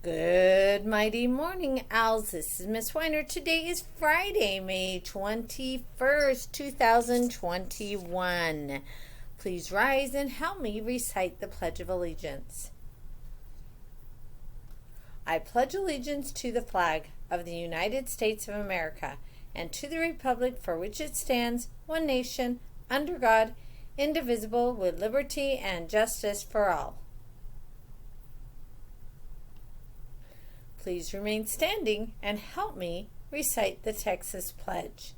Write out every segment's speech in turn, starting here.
Good mighty morning, owls. This is Miss Weiner. Today is Friday, May 21st, 2021. Please rise and help me recite the Pledge of Allegiance. I pledge allegiance to the flag of the United States of America and to the republic for which it stands, one nation, under God, indivisible, with liberty and justice for all. Please remain standing and help me recite the Texas Pledge.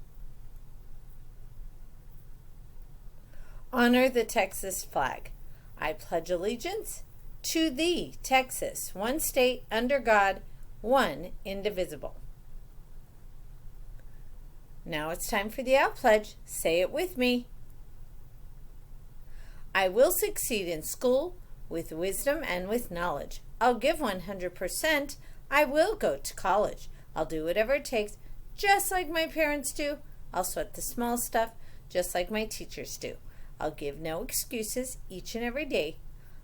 Honor the Texas flag. I pledge allegiance to thee, Texas, one state under God, one indivisible. Now it's time for the Owl Pledge. Say it with me. I will succeed in school with wisdom and with knowledge. I'll give 100%. I will go to college. I'll do whatever it takes, just like my parents do. I'll sweat the small stuff, just like my teachers do. I'll give no excuses each and every day.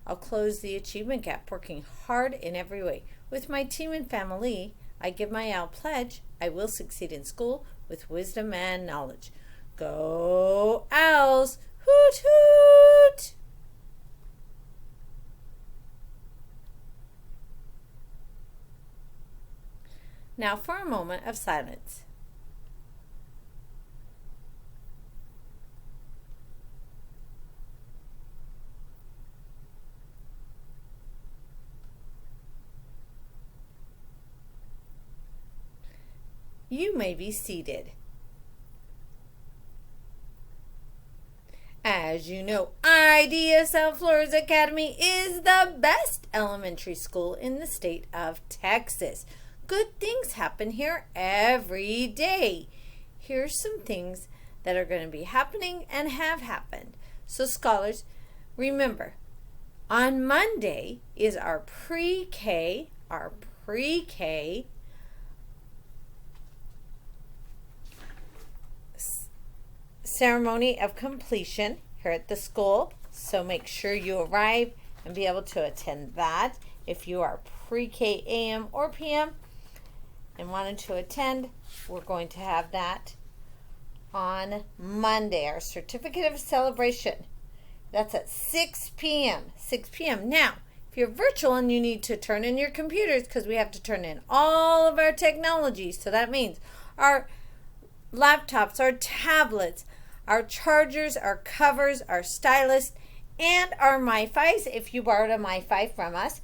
I'll close the achievement gap, working hard in every way. With my team and family, I give my Owl Pledge. I will succeed in school with wisdom and knowledge. Go Owls! Hoot hoot! Now for a moment of silence. You may be seated. As you know, IDSL Flores Academy is the best elementary school in the state of Texas. Good things happen here every day. Here's some things that are going to be happening and have happened. So scholars, remember, on Monday is our pre-K ceremony of completion here at the school. So make sure you arrive and be able to attend that. If you are pre-K AM or PM and wanted to attend, we're going to have that on Monday, our certificate of celebration. That's at 6 p.m. 6 p.m. Now, if you're virtual and you need to turn in your computers, because we have to turn in all of our technology, so that means our laptops, our tablets, our chargers, our covers, our stylus, and our MiFis, if you borrowed a MiFi from us,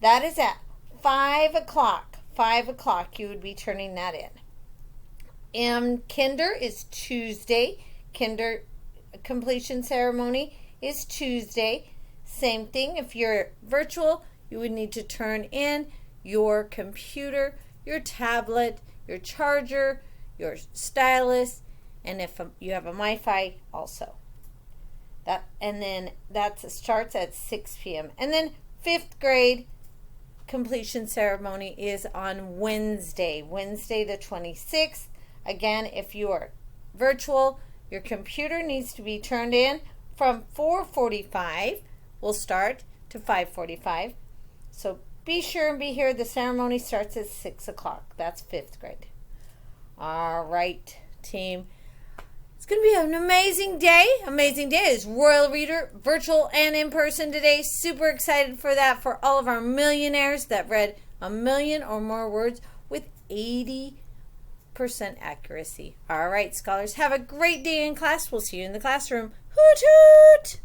that is at 5 o'clock. 5 o'clock, you would be turning that in. Kinder is Tuesday. Kinder completion ceremony is Tuesday. Same thing, if you're virtual, you would need to turn in your computer, your tablet, your charger, your stylus, and if you have a MiFi also. And then that starts at 6 p.m. And then 5th grade completion ceremony is on Wednesday the 26th. Again, if you are virtual, your computer needs to be turned in from 4:45. We'll start to 5:45. So be sure and be here. The ceremony starts at 6 o'clock. That's 5th grade. All right, team. It's going to be an amazing day. Amazing day. It's Royal Reader, virtual and in person today. Super excited for that, for all of our millionaires that read 1 million or more words with 80% accuracy. All right, scholars, have a great day in class. We'll see you in the classroom. Hoot hoot!